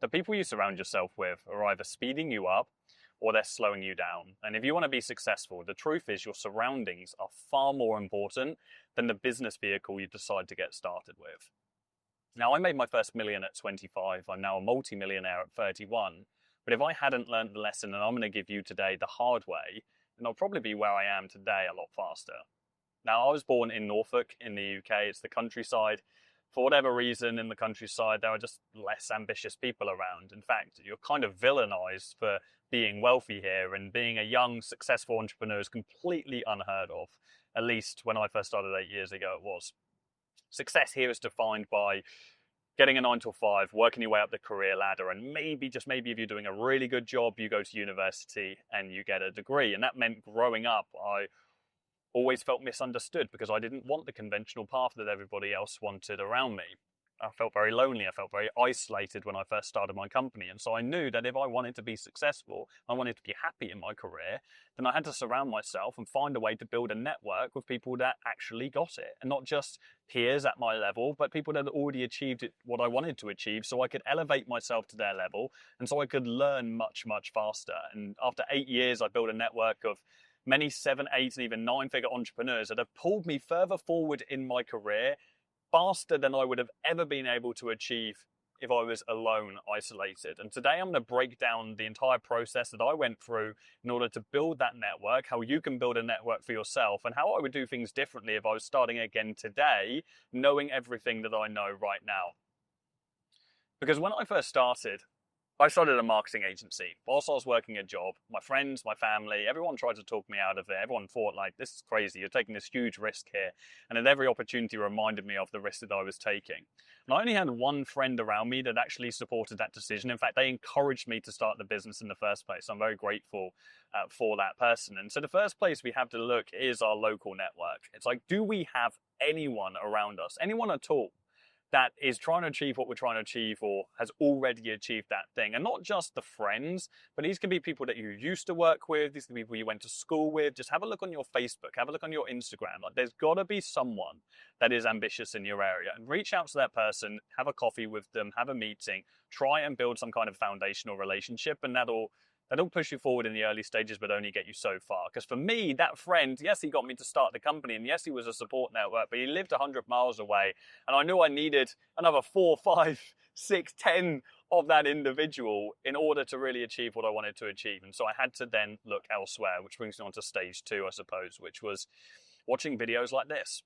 the people you surround yourself with are either speeding you up or they're slowing you down. And if you want to be successful, the truth is your surroundings are far more important than the business vehicle you decide to get started with. Now, I made my first million at 25. I'm now a multi-millionaire at 31. But if I hadn't learned the lesson that I'm going to give you today the hard way, then I'll probably be where I am today a lot faster. Now, I was born in Norfolk in the UK. It's the countryside. For whatever reason, in the countryside, there are just less ambitious people around. In fact, you're kind of villainized for being wealthy here, and being a young, successful entrepreneur is completely unheard of. At least when I first started 8 years ago, it was. Success here is defined by getting a 9 to 5, working your way up the career ladder, and maybe, just maybe, if you're doing a really good job, you go to university and you get a degree. And that meant growing up, I always felt misunderstood because I didn't want the conventional path that everybody else wanted around me. I felt very lonely. I felt very isolated when I first started my company. And so I knew that if I wanted to be successful, I wanted to be happy in my career, then I had to surround myself and find a way to build a network with people that actually got it. And not just peers at my level, but people that had already achieved it, what I wanted to achieve, so I could elevate myself to their level and so I could learn much, much faster. And after 8 years, I built a network of many 7, 8, and even 9-figure entrepreneurs that have pulled me further forward in my career faster than I would have ever been able to achieve if I was alone, isolated. And today I'm going to break down the entire process that I went through in order to build that network, how you can build a network for yourself, and how I would do things differently if I was starting again today, knowing everything that I know right now. Because when I first started, I started a marketing agency. Whilst I was working a job, my friends, my family, everyone tried to talk me out of it. Everyone thought, like, this is crazy. You're taking this huge risk here. And at every opportunity reminded me of the risk that I was taking. And I only had one friend around me that actually supported that decision. In fact, they encouraged me to start the business in the first place. I'm very grateful for that person. And so the first place we have to look is our local network. It's like, do we have anyone around us, anyone at all, that is trying to achieve what we're trying to achieve or has already achieved that thing? And not just the friends, but these can be people that you used to work with. These can be people you went to school with. Just have a look on your Facebook, have a look on your Instagram. Like, there's got to be someone that is ambitious in your area, and reach out to that person, have a coffee with them, have a meeting, try and build some kind of foundational relationship, and that'll push you forward in the early stages, but only get you so far. Because for me, that friend, yes, he got me to start the company, and yes, he was a support network, but he lived 100 miles away, and I knew I needed another 4, 5, 6, 10 of that individual in order to really achieve what I wanted to achieve. And so I had to then look elsewhere, which brings me on to stage 2, I suppose, which was watching videos like this.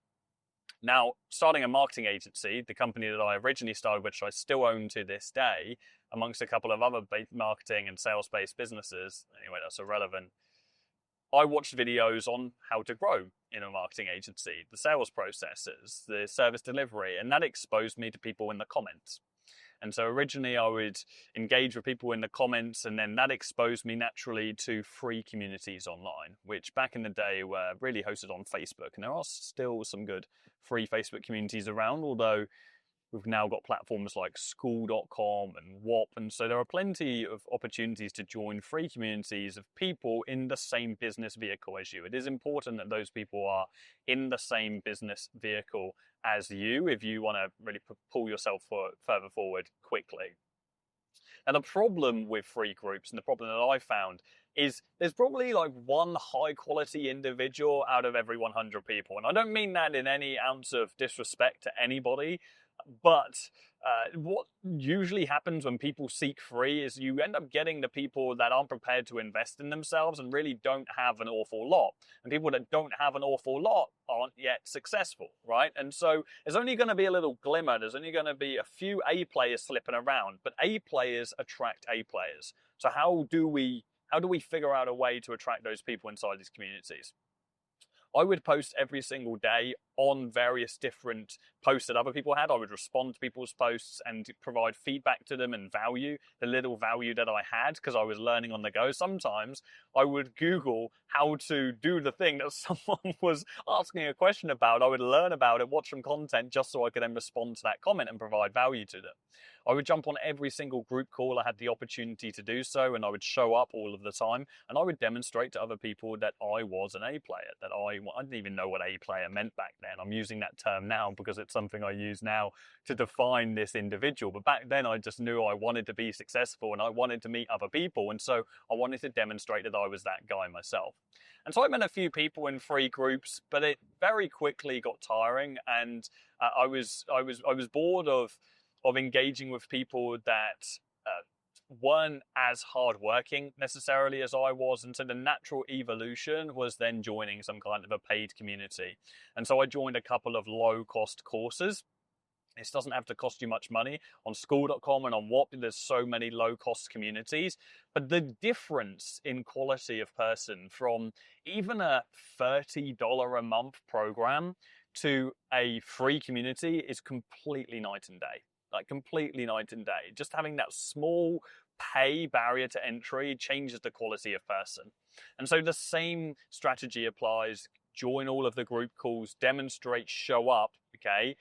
Now, starting a marketing agency, the company that I originally started, which I still own to this day, amongst a couple of other marketing and sales-based businesses, anyway, that's irrelevant, I watched videos on how to grow in a marketing agency, the sales processes, the service delivery, and that exposed me to people in the comments. And so originally I would engage with people in the comments, and then that exposed me naturally to free communities online, which back in the day were really hosted on Facebook. And there are still some good free Facebook communities around, although we've now got platforms like school.com and WOP. And so there are plenty of opportunities to join free communities of people in the same business vehicle as you. It is important that those people are in the same business vehicle as you if you want to really pull yourself further forward quickly. And the problem with free groups, and the problem that I found, is there's probably like one high quality individual out of every 100 people. And I don't mean that in any ounce of disrespect to anybody, but what usually happens when people seek free is you end up getting the people that aren't prepared to invest in themselves and really don't have an awful lot. And people that don't have an awful lot aren't yet successful, right? And so there's only going to be a little glimmer. There's only going to be a few A players slipping around, but A players attract A players. So how do we figure out a way to attract those people inside these communities? I would post every single day on various different posts that other people had. I would respond to people's posts and provide feedback to them and value, the little value that I had, because I was learning on the go. Sometimes I would Google how to do the thing that someone was asking a question about. I would learn about it, watch some content just so I could then respond to that comment and provide value to them. I would jump on every single group call I had the opportunity to do so, and I would show up all of the time, and I would demonstrate to other people that I was an A player, that I didn't even know what A player meant back then. I'm using that term now because it's something I use now to define this individual. But back then I just knew I wanted to be successful and I wanted to meet other people. And so I wanted to demonstrate that I was that guy myself. And so I met a few people in free groups, but it very quickly got tiring, and I was bored of engaging with people that weren't as hardworking necessarily as I was. And so the natural evolution was then joining some kind of a paid community. And so I joined a couple of low-cost courses. This doesn't have to cost you much money. On school.com and on Whop, there's so many low-cost communities. But the difference in quality of person from even a $30 a month program to a free community is completely night and day. Like completely night and day. Just having that small pay barrier to entry changes the quality of person. And so the same strategy applies. Join all of the group calls, demonstrate, show up, okay?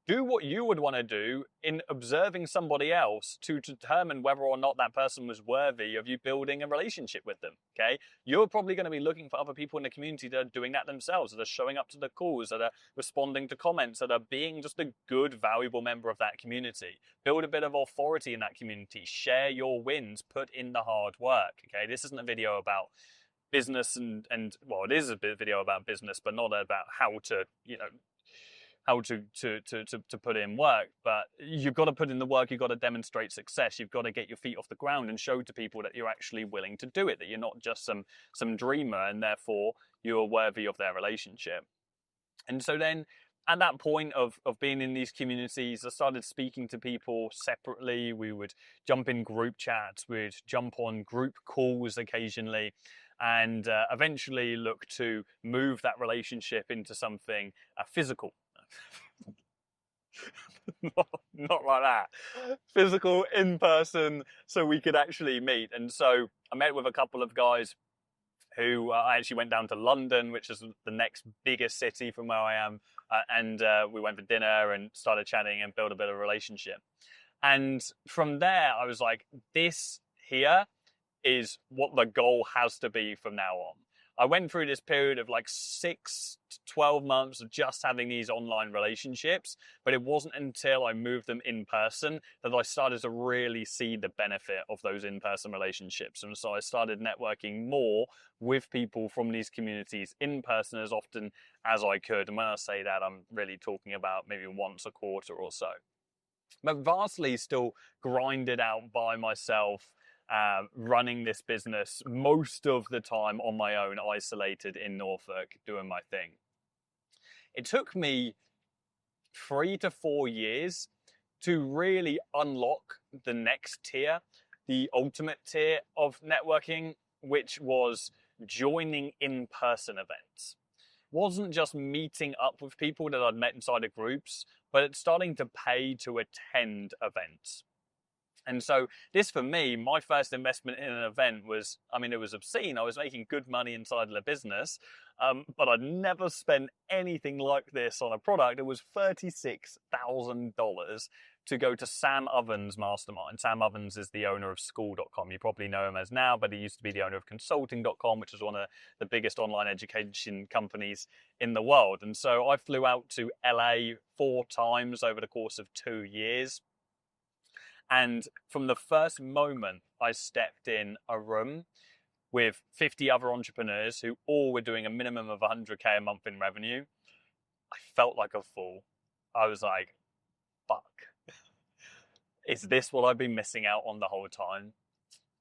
Do what you would want to do in observing somebody else to determine whether or not that person was worthy of you building a relationship with them, okay? You're probably going to be looking for other people in the community that are doing that themselves, that are showing up to the calls, that are responding to comments, that are being just a good, valuable member of that community. Build a bit of authority in that community. Share your wins. Put in the hard work, okay? This isn't a video about business and well, it is a video about business, but not about how to, how to put in work. But you've got to put in the work. You've got to demonstrate success. You've got to get your feet off the ground and show to people that you're actually willing to do it, that you're not just some dreamer, and therefore you are worthy of their relationship. And so then at that point of being in these communities, I started speaking to people separately. We would jump in group chats, we'd jump on group calls occasionally, and eventually look to move that relationship into something physical. Not like that. Physical, in person, so we could actually meet. And so I met with a couple of guys who I actually went down to London, which is the next biggest city from where I am, and we went for dinner and started chatting and built a bit of a relationship. And from there, I was like, this here is what the goal has to be from now on. I went through this period of like 6 to 12 months of just having these online relationships, but it wasn't until I moved them in person that I started to really see the benefit of those in-person relationships. And so I started networking more with people from these communities in person as often as I could. And when I say that, I'm really talking about maybe once a quarter or so. But vastly still grinded out by myself, running this business most of the time on my own, isolated in Norfolk, doing my thing. It took me 3 to 4 years to really unlock the next tier, the ultimate tier of networking, which was joining in-person events. It wasn't just meeting up with people that I'd met inside of groups, but it's starting to pay to attend events. And so this, for me, my first investment in an event was, it was obscene. I was making good money inside of the business, but I'd never spent anything like this on a product. It was $36,000 to go to Sam Ovens' mastermind. Sam Ovens is the owner of school.com. You probably know him as now, but he used to be the owner of consulting.com, which is one of the biggest online education companies in the world. And so I flew out to LA 4 times over the course of 2 years. And from the first moment I stepped in a room with 50 other entrepreneurs who all were doing a minimum of 100K a month in revenue, I felt like a fool. I was like, fuck. Is this what I've been missing out on the whole time?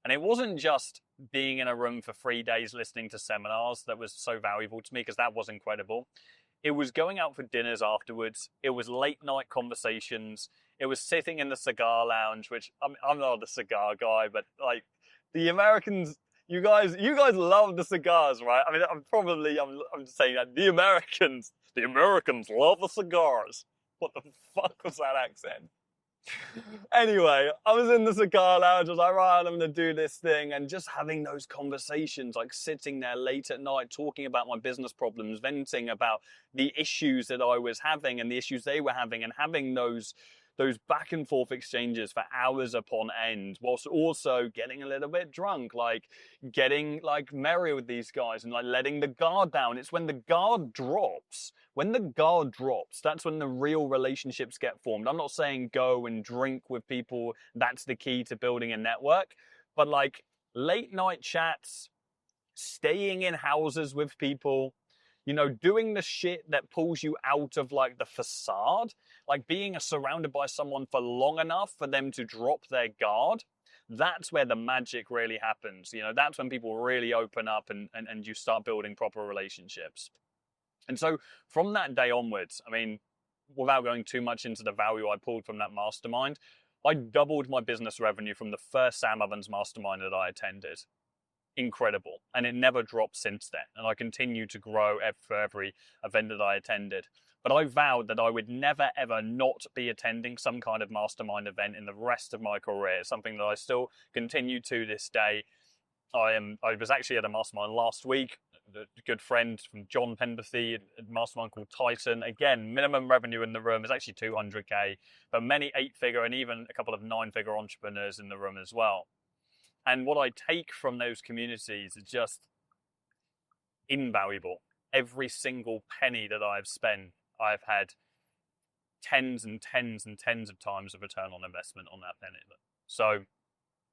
And it wasn't just being in a room for 3 days listening to seminars that was so valuable to me, because that was incredible. It was going out for dinners afterwards. It was late night conversations. It was sitting in the cigar lounge, which I'm not a cigar guy, but like the Americans, you guys love the cigars, right? I'm just saying that the Americans love the cigars. What the fuck was that accent? Anyway, I was in the cigar lounge. I was like, right, I'm going to do this thing. And just having those conversations, like sitting there late at night, talking about my business problems, venting about the issues that I was having and the issues they were having, and having those those back and forth exchanges for hours upon end, whilst also getting a little bit drunk, like getting like merry with these guys and like letting the guard down. It's when the guard drops, that's when the real relationships get formed. I'm not saying go and drink with people. That's the key to building a network. But like late night chats, staying in houses with people, you know, doing the shit that pulls you out of like the facade, like being surrounded by someone for long enough for them to drop their guard. That's where the magic really happens. You know, that's when people really open up and you start building proper relationships. And so from that day onwards, I mean, without going too much into the value I pulled from that mastermind, I doubled my business revenue from the first Sam Ovens mastermind that I attended. Incredible. And it never dropped since then. And I continue to grow for every event that I attended. But I vowed that I would never, ever not be attending some kind of mastermind event in the rest of my career. Something that I still continue to this day. I was actually at a mastermind last week. A good friend from John Penberthy, a mastermind called Titan. Again, minimum revenue in the room is actually 200K, but many 8-figure and even a couple of 9-figure entrepreneurs in the room as well. And what I take from those communities is just invaluable. Every single penny that I've spent, I've had tens and tens and tens of times of return on investment on that penny. So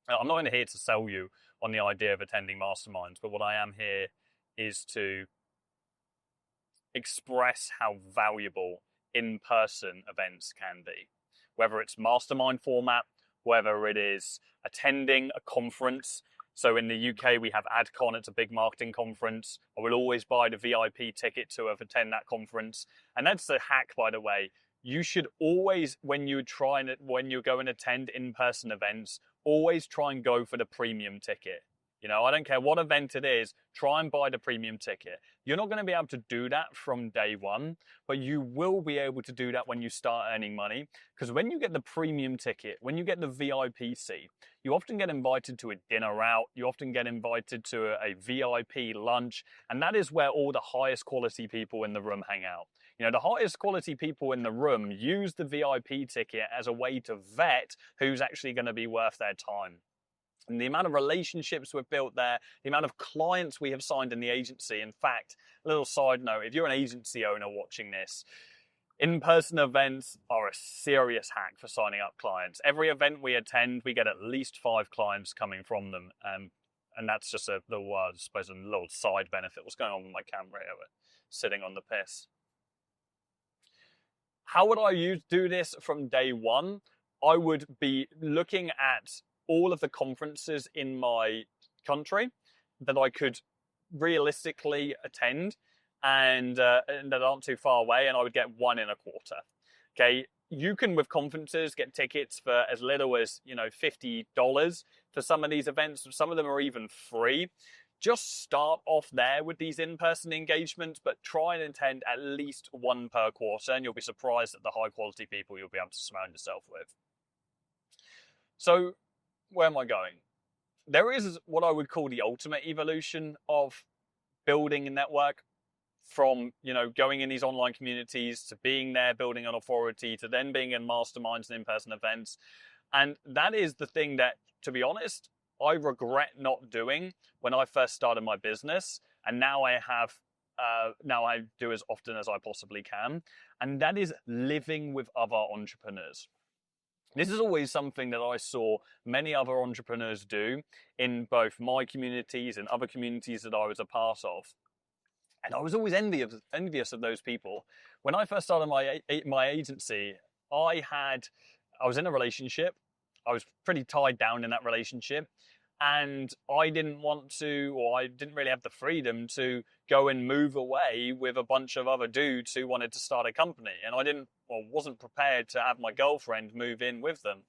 I'm not here to sell you on the idea of attending masterminds, but what I am here is to express how valuable in-person events can be. Whether it's mastermind format, whether it is attending a conference. So in the UK, we have AdCon. It's a big marketing conference. I will always buy the VIP ticket to attend that conference. And that's a hack, by the way. You should always, when you go and attend in-person events, always try and go for the premium ticket. You know, I don't care what event it is, try and buy the premium ticket. You're not going to be able to do that from day one, but you will be able to do that when you start earning money. Because when you get the premium ticket, when you get the VIP seat, you often get invited to a dinner out, you often get invited to a VIP lunch, and that is where all the highest quality people in the room hang out. You know, the highest quality people in the room use the VIP ticket as a way to vet who's actually going to be worth their time. And the amount of relationships we've built there, the amount of clients we have signed in the agency. In fact, a little side note, if you're an agency owner watching this, in-person events are a serious hack for signing up clients. Every event we attend, we get at least 5 clients coming from them. And that's just I suppose a little side benefit. What's going on with my camera here? We're sitting on the piss. How would I do this from day one? I would be looking at all of the conferences in my country that I could realistically attend and that aren't too far away, and I would get one in a quarter. Okay, you can with conferences get tickets for as little as $50 for some of these events. Some of them are even free. Just start off there with these in-person engagements, but try and attend at least one per quarter, and you'll be surprised at the high quality people you'll be able to surround yourself with. So where am I going? There is what I would call the ultimate evolution of building a network, from going in these online communities to being there, building an authority, to then being in masterminds and in-person events. And that is the thing that, to be honest, I regret not doing when I first started my business, and now I do as often as I possibly can, and that is living with other entrepreneurs. This is always something that I saw many other entrepreneurs do in both my communities and other communities that I was a part of. And I was always envious of those people. When I first started my agency, I was in a relationship. I was pretty tied down in that relationship. And I didn't really have the freedom to go and move away with a bunch of other dudes who wanted to start a company. And I wasn't prepared to have my girlfriend move in with them.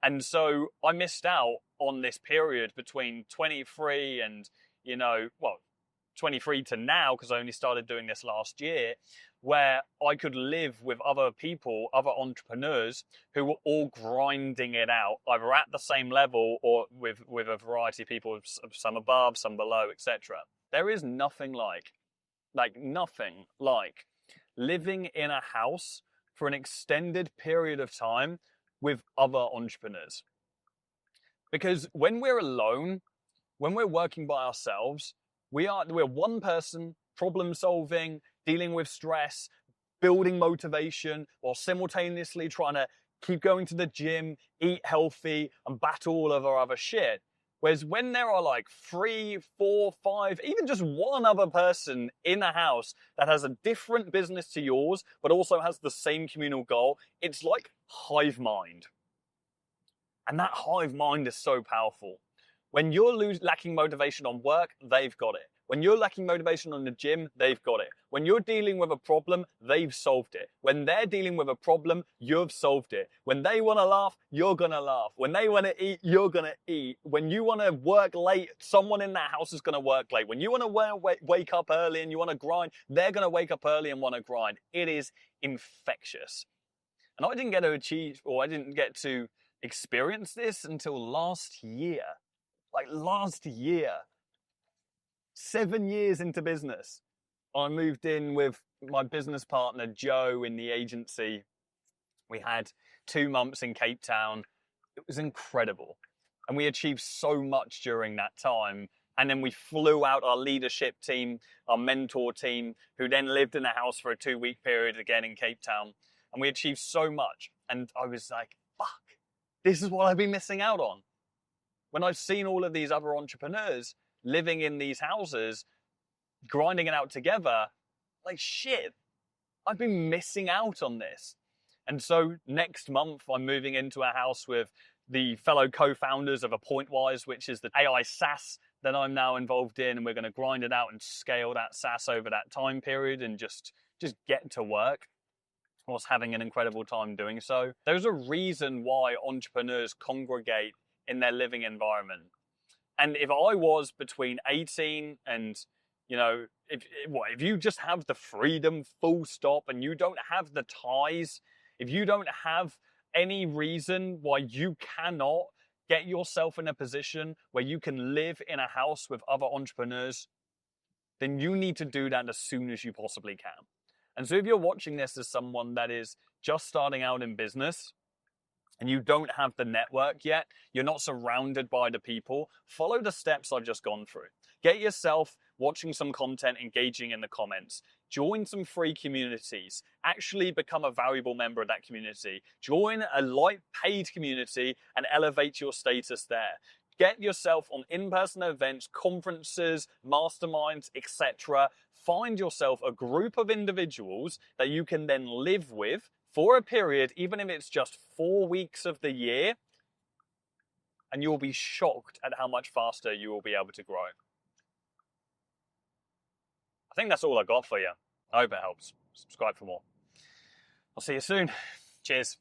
And so I missed out on this period between 23 and, 23 to now, because I only started doing this last year, where I could live with other people, other entrepreneurs who were all grinding it out, either at the same level or with a variety of people, some above, some below, etc. There is nothing like living in a house for an extended period of time with other entrepreneurs. Because when we're alone, when we're working by ourselves, we're one person, problem solving, dealing with stress, building motivation, while simultaneously trying to keep going to the gym, eat healthy, and battle all of our other shit. Whereas when there are like 3, 4, 5, even just one other person in a house that has a different business to yours, but also has the same communal goal, it's like hive mind. And that hive mind is so powerful. When you're lacking motivation on work, they've got it. When you're lacking motivation on the gym, they've got it. When you're dealing with a problem, they've solved it. When they're dealing with a problem, you've solved it. When they want to laugh, you're going to laugh. When they want to eat, you're going to eat. When you want to work late, someone in that house is going to work late. When you want to wake up early and you want to grind, they're going to wake up early and want to grind. It is infectious. And I didn't get to experience this until last year. Like last year. 7 years into business, I moved in with my business partner, Joe, in the agency. We had 2 months in Cape Town. It was incredible. And we achieved so much during that time. And then we flew out our leadership team, our mentor team, who then lived in a house for a 2-week period again in Cape Town. And we achieved so much. And I was like, fuck, this is what I've been missing out on. When I've seen all of these other entrepreneurs living in these houses, grinding it out together, like shit, I've been missing out on this. And so next month, I'm moving into a house with the fellow co-founders of Appointwise, which is the AI SaaS that I'm now involved in. And we're going to grind it out and scale that SaaS over that time period and just get to work. I was having an incredible time doing so. There's a reason why entrepreneurs congregate in their living environment. And if I was between 18 and, if you just have the freedom full stop and you don't have the ties, if you don't have any reason why you cannot get yourself in a position where you can live in a house with other entrepreneurs, then you need to do that as soon as you possibly can. And so if you're watching this as someone that is just starting out in business, and you don't have the network yet, you're not surrounded by the people, follow the steps I've just gone through. Get yourself watching some content, engaging in the comments. Join some free communities. Actually become a valuable member of that community. Join a light paid community and elevate your status there. Get yourself on in-person events, conferences, masterminds, etc. Find yourself a group of individuals that you can then live with for a period, even if it's just 4 weeks of the year, and you'll be shocked at how much faster you will be able to grow. I think that's all I got for you. I hope it helps. Subscribe for more. I'll see you soon. Cheers.